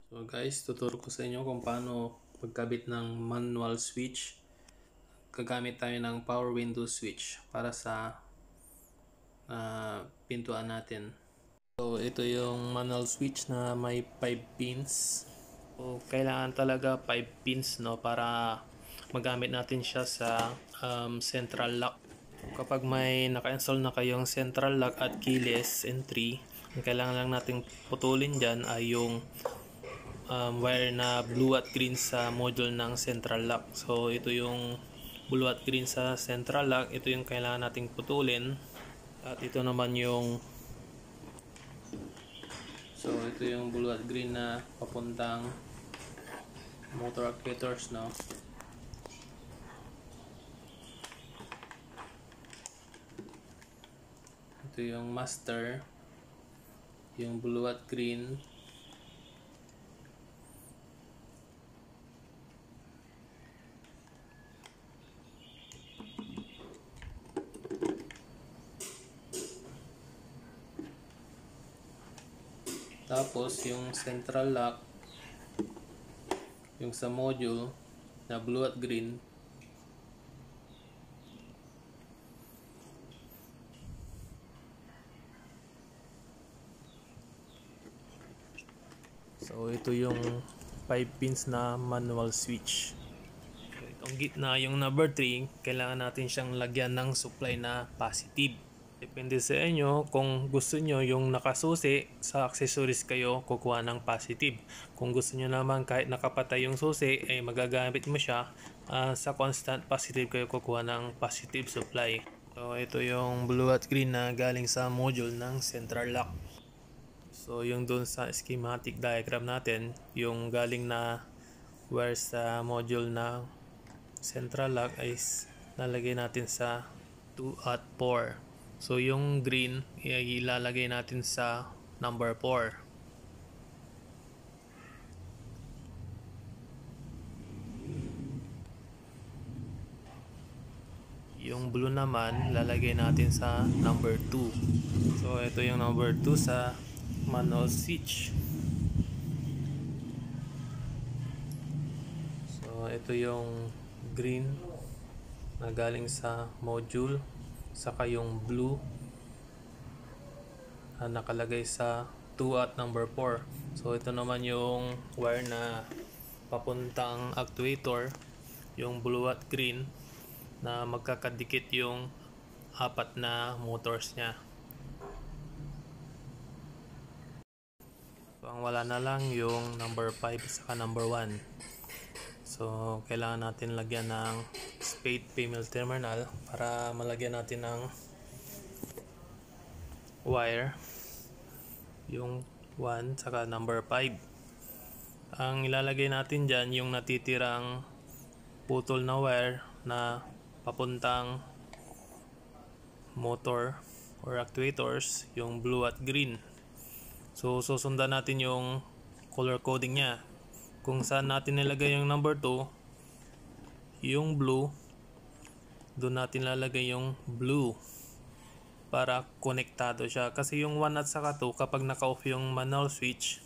So guys, tuturo ko sa inyo kung paano magkabit ng manual switch. Gagamit tayo ng power window switch para sa pintuan natin. So ito yung manual switch na may 5 pins. So kailangan talaga 5 pins para magamit natin siya sa central lock. Kapag may naka-install na kayong central lock at keyless entry, ang kailangan lang nating putulin dyan ay yung wire na blue at green sa module ng central lock. So ito yung blue at green sa central lock, ito yung kailangan nating putulin. At ito naman yung ito yung blue at green na papuntang motor actuators, Ito yung master, yung blue at green. Tapos yung central lock, yung sa module na blue at green. So ito yung 5 pins na manual switch. So, itong gitna yung number 3, kailangan natin siyang lagyan ng supply na positive. Depende sa inyo, kung gusto nyo yung nakasusi sa accessories kayo, kukuha ng positive. Kung gusto nyo naman kahit nakapatay yung susi, ay magagamit mo siya sa constant positive kayo, kukuha ng positive supply. So ito yung blue at green na galing sa module ng central lock. So yung doon sa schematic diagram natin, yung galing na wire sa module na central lock ay lalagay natin sa 2 at 4. So yung green ay ilalagay natin sa number 4. Yung blue naman lalagay natin sa number 2. So ito yung number 2 sa manual switch. So ito yung green na galing sa module, saka yung blue na nakalagay sa 2 at number 4. So ito naman yung wire na papuntang actuator, yung blue at green na magkakadikit yung apat na motors nya. So ang wala na lang yung number 5 saka number 1. So kailangan natin lagyan ng spade female terminal para malagyan natin ng wire yung 1 saka number 5. Ang ilalagay natin dyan yung natitirang putol na wire na papuntang motor or actuators, yung blue at green. So susundan natin yung color coding nya. Kung saan natin nilagay yung number 2, yung blue, doon natin lalagay yung blue para konektado siya. Kasi yung 1 at saka 2, kapag naka-off yung manual switch,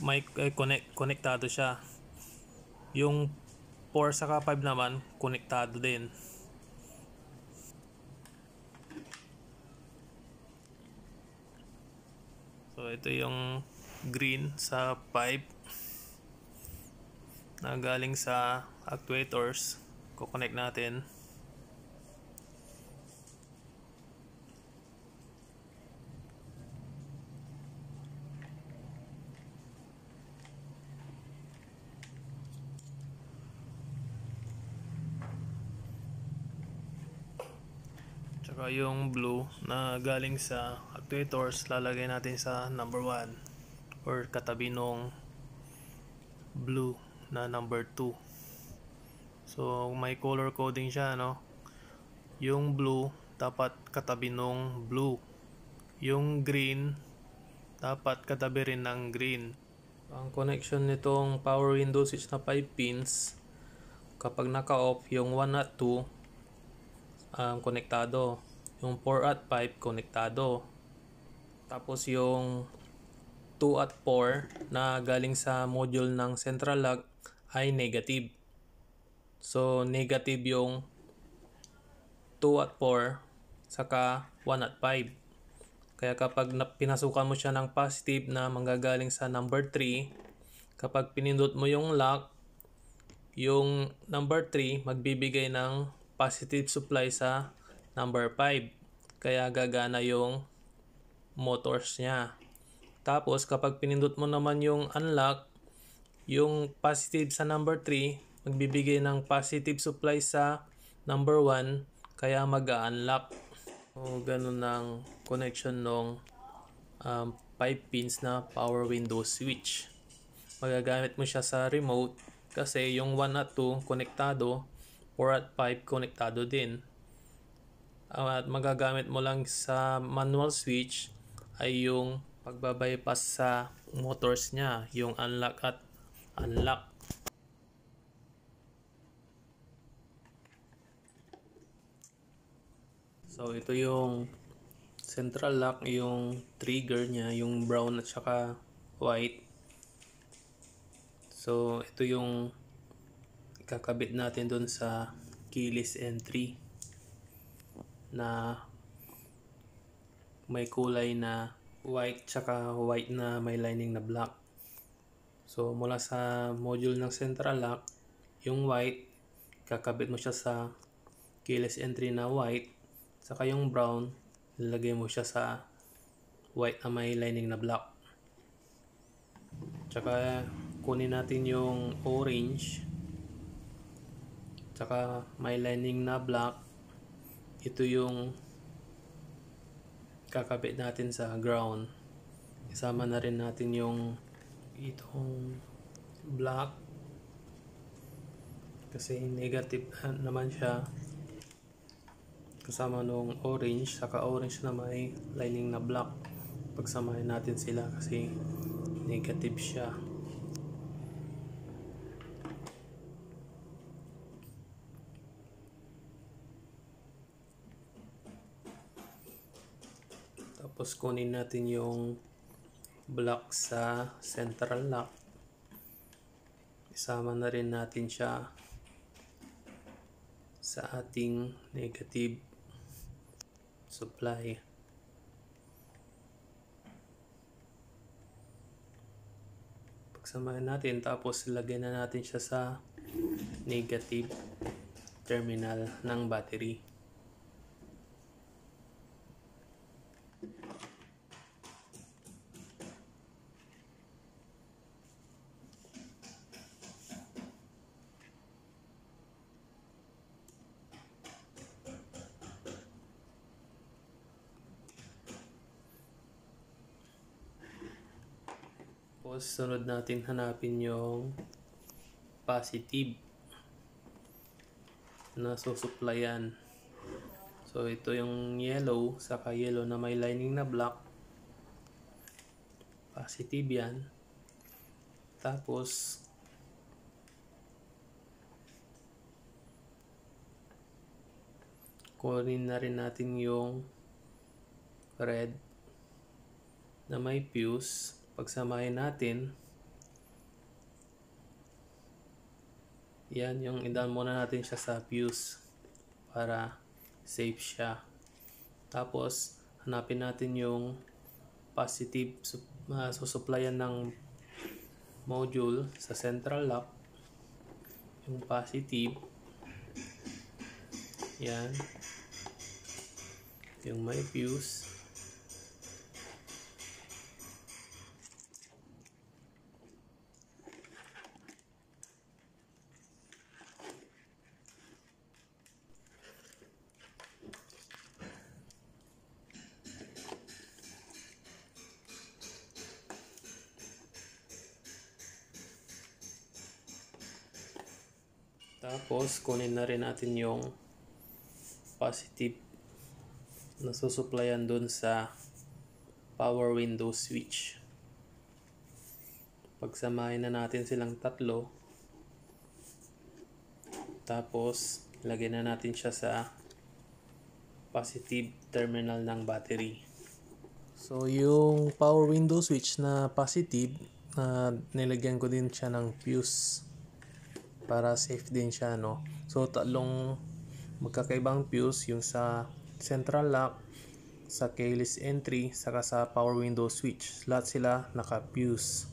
may konektado siya. Yung 4 saka 5 naman, konektado din. So ito yung green sa pipe na galing sa actuators, kukonect natin. Tsaka yung blue na galing sa actuators, lalagay natin sa number 1 or katabi nung blue na number 2. So may color coding siya, yung blue dapat katabi nung blue, yung green dapat katabi rin ng green. Ang connection nitong power window switch na 5 pins, kapag naka-off yung 1 at 2 konektado, yung 4 at 5 konektado, tapos yung 2 2 at 4 na galing sa module ng central lock ay negative. So negative yung 2 at 4 saka 1 at 5. Kaya kapag pinasukan mo siya ng positive na manggagaling sa number 3, kapag pinindot mo yung lock, yung number 3 magbibigay ng positive supply sa number 5. Kaya gagana yung motors niya. Tapos kapag pinindot mo naman yung unlock, yung positive sa number 3 magbibigay ng positive supply sa number 1, kaya mag-unlock. So ganun ang connection ng 5 pins na power window switch. Magagamit mo siya sa remote kasi yung 1 at 2 konektado, 4 at 5 konektado din. At magagamit mo lang sa manual switch ay yung pagbabypass sa motors niya, yung unlock at unlock. So ito yung central lock, yung trigger niya, yung brown at saka white. So ito yung ikakabit natin dun sa keyless entry na may kulay na white tsaka white na may lining na black. So mula sa module ng central lock, yung white kakabit mo siya sa keyless entry na white, saka yung brown ilagay mo siya sa white na may lining na black. Tsaka kunin natin yung orange tsaka may lining na black. Ito yung kakabit natin sa ground. Isama na rin natin yung itong black kasi negative naman siya, kasama nung orange, saka orange na may lining na black. Pagsamahin natin sila kasi negative siya. Tapos kunin natin yung black sa central lock. Isama na rin natin siya sa ating negative supply. Pagsamahin natin, tapos lagyan na natin siya sa negative terminal ng battery. Tapos sunod natin hanapin yung positive na susuplayan. So ito yung yellow, saka yellow na may lining na black. Positive yan. Tapos kunin na rin natin yung red na may fuse. Pagsamahin natin, yan yung idan muna natin siya sa fuse para safe siya. Tapos hanapin natin yung positive susuplayan ng module sa central lock, yung positive, yan yung may fuse. Tapos kunin na rin natin yung positive na susuplayan dun sa power window switch. Pagsamahin na natin silang tatlo. Tapos lagyan na natin siya sa positive terminal ng battery. So yung power window switch na positive, nilagyan ko din siya ng fuse para safe din siya, no. So tatlong magkakaibang fuse, yung sa central lock, sa keyless entry, saka sa power window switch. Lahat sila naka-fuse.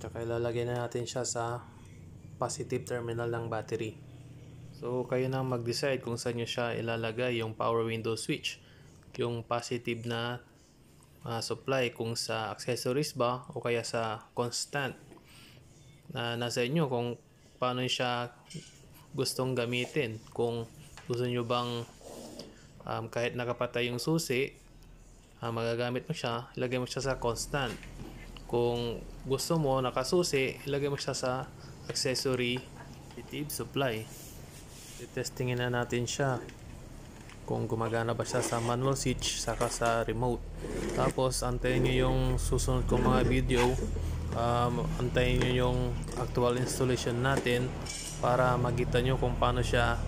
Tsaka ilalagay na natin siya sa positive terminal ng battery. So kayo na mag-decide kung saan nyo siya ilalagay yung power window switch. Yung positive na supply, kung sa accessories ba o kaya sa constant. Nasa inyo kung paano siya gustong gamitin. Kung gusto nyo bang kahit nakapatay yung susi, magagamit mo siya, ilagay mo siya sa constant. Kung gusto mo nakasusi, ilagay mo siya sa accessory positive supply. Testingin na natin siya kung gumagana ba siya sa manual switch saka sa remote. Tapos antayin nyo yung susunod kong mga video. Antayin nyo yung actual installation natin para makita nyo kung paano siya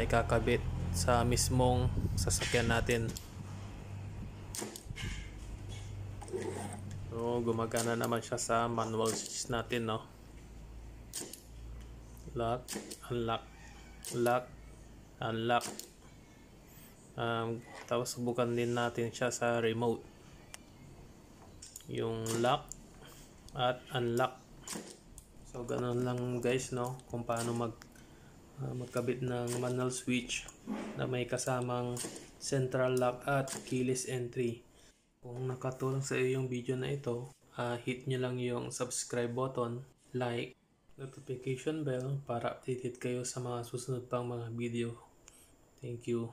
ikakabit sa mismong sasakyan natin. So gumagana naman siya sa manual switch natin, no. Lock, unlock, lock, unlock. Tapos subukan din natin siya sa remote, yung lock at unlock. So ganun lang guys, no, kung paano magkabit ng manual switch na may kasamang central lock at keyless entry. Kung nakatulong sa iyo yung video na ito, hit nyo lang yung subscribe button, like, notification bell para updated kayo sa mga susunod pang mga video. Thank you.